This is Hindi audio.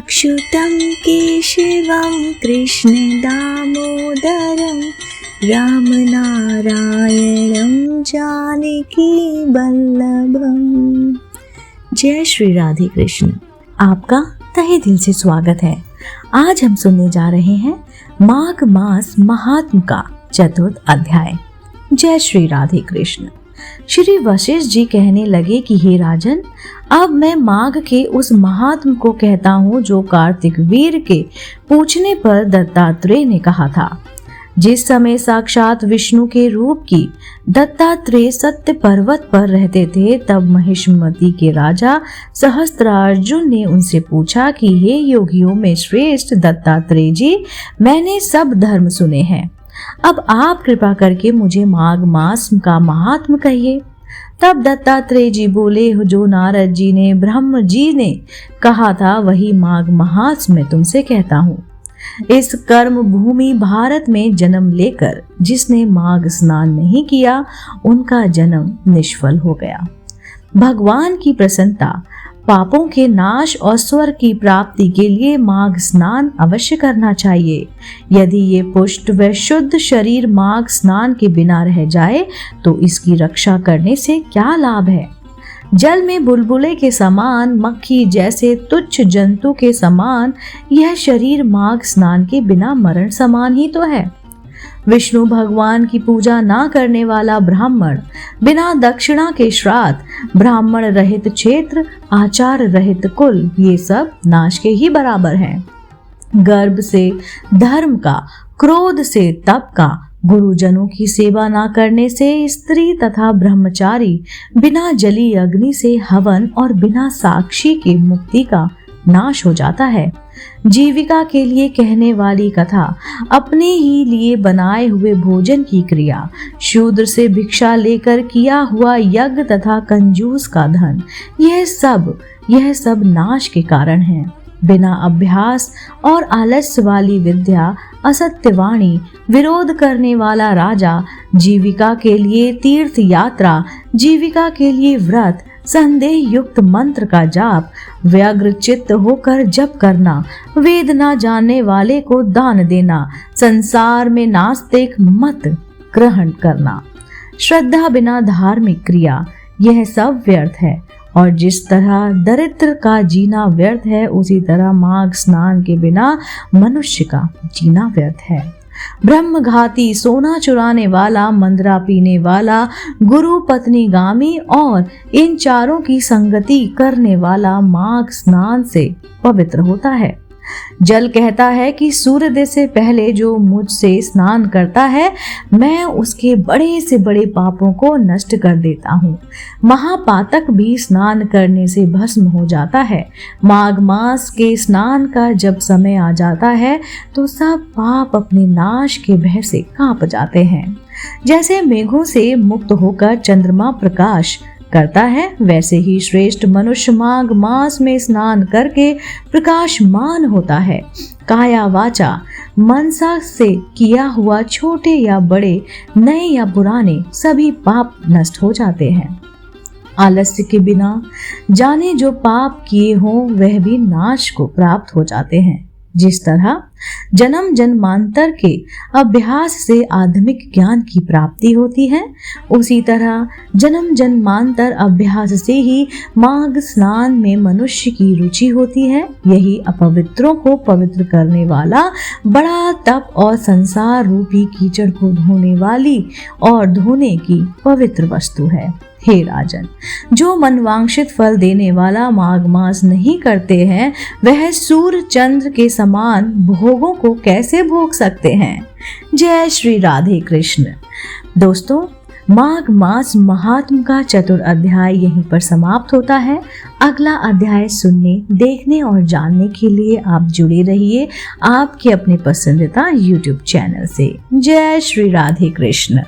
अच्युतं केशवं कृष्ण दामोदरं रामनारायणं जानकी वल्लभम। जय श्री राधे कृष्ण। आपका तहे दिल से स्वागत है। आज हम सुनने जा रहे हैं माघ मास महात्म का चतुर्थ अध्याय। जय श्री राधे कृष्ण। श्री वशिष्ठ जी कहने लगे कि हे राजन, अब मैं माघ के उस महात्म को कहता हूँ जो कार्तिक वीर के पूछने पर दत्तात्रेय ने कहा था। जिस समय साक्षात विष्णु के रूप की दत्तात्रेय सत्य पर्वत पर रहते थे, तब महिष्मती के राजा सहस्त्रार्जुन ने उनसे पूछा कि हे योगियों में श्रेष्ठ दत्तात्रेय जी, मैंने सब धर्म सुने हैं, अब आप कृपा करके मुझे माघ मास का महात्म कहिए। तब दत्तात्रेय जी बोले, जो नारद जी ने ब्रह्म जी ने कहा था वही माघ मास मैं तुमसे कहता हूँ। इस कर्म भूमि भारत में जन्म लेकर जिसने माघ स्नान नहीं किया, उनका जन्म निष्फल हो गया। भगवान की प्रसन्नता, पापों के नाश और स्वर्ग की प्राप्ति के लिए माघ स्नान अवश्य करना चाहिए। यदि ये पुष्ट व शुद्ध शरीर माघ स्नान के बिना रह जाए तो इसकी रक्षा करने से क्या लाभ है। जल में बुलबुले के समान, मक्खी जैसे तुच्छ जंतु के समान यह शरीर माघ स्नान के बिना मरण समान ही तो है। विष्णु भगवान की पूजा ना करने वाला ब्राह्मण, बिना दक्षिणा के श्राद्ध, ब्राह्मण रहित क्षेत्र, आचार रहित कुल, ये सब नाश के ही बराबर हैं। गर्भ से धर्म का, क्रोध से तप का, गुरुजनों की सेवा ना करने से स्त्री तथा ब्रह्मचारी, बिना जली अग्नि से हवन और बिना साक्षी के मुक्ति का नाश हो जाता है। जीविका के लिए कहने वाली कथा, अपने ही लिए बनाए हुए भोजन की क्रिया, शूद्र से भिक्षा लेकर किया हुआ यज्ञ तथा कंजूस का धन, यह सब नाश के कारण है। बिना अभ्यास और आलस्य वाली विद्या, असत्यवाणी, विरोध करने वाला राजा, जीविका के लिए तीर्थ यात्रा, जीविका के लिए व्रत, संदेह युक्त मंत्र का जाप, व्यग्र चित्त होकर जप करना, वेद ना जानने वाले को दान देना, संसार में नास्तिक मत ग्रहण करना, श्रद्धा बिना धार्मिक क्रिया, यह सब व्यर्थ है। और जिस तरह दरिद्र का जीना व्यर्थ है, उसी तरह माघ स्नान के बिना मनुष्य का जीना व्यर्थ है। ब्रह्मघाती, सोना चुराने वाला, मंद्रा पीने वाला, गुरु पत्नी गामी और इन चारों की संगति करने वाला माघ स्नान से पवित्र होता है। जल कहता है कि सूर्योदय से पहले जो मुझसे स्नान करता है, मैं उसके बड़े से बड़े पापों को नष्ट कर देता हूँ। महापातक भी स्नान करने से भस्म हो जाता है। माघ मास के स्नान का जब समय आ जाता है तो सब पाप अपने नाश के भय से कांप जाते हैं। जैसे मेघों से मुक्त होकर चंद्रमा प्रकाश करता है, वैसे ही श्रेष्ठ मनुष्य माघ मास में स्नान करके प्रकाशमान होता है। काया वाचा मनसा से किया हुआ छोटे या बड़े, नए या पुराने, सभी पाप नष्ट हो जाते हैं। आलस्य के बिना जाने जो पाप किए हों वह भी नाश को प्राप्त हो जाते हैं। जिस तरह जन्म जन्मांतर के अभ्यास से आध्यात्मिक ज्ञान की प्राप्ति होती है, उसी तरह जन्म जन्मांतर अभ्यास से ही माघ स्नान में मनुष्य की रुचि होती है। यही अपवित्रों को पवित्र करने वाला बड़ा तप और संसार रूपी कीचड़ को धोने वाली और धोने की पवित्र वस्तु है। हे राजन, जो मनवांछित फल देने वाला माघ मास नहीं करते हैं, वह सूर्य चंद्र के समान भोगों को कैसे भोग सकते हैं। जय श्री राधे कृष्ण। दोस्तों, माघ मास महात्म का चतुर्थ अध्याय यहीं पर समाप्त होता है। अगला अध्याय सुनने, देखने और जानने के लिए आप जुड़े रहिए आपके अपने पसंदीदा YouTube चैनल से। जय श्री राधे कृष्ण।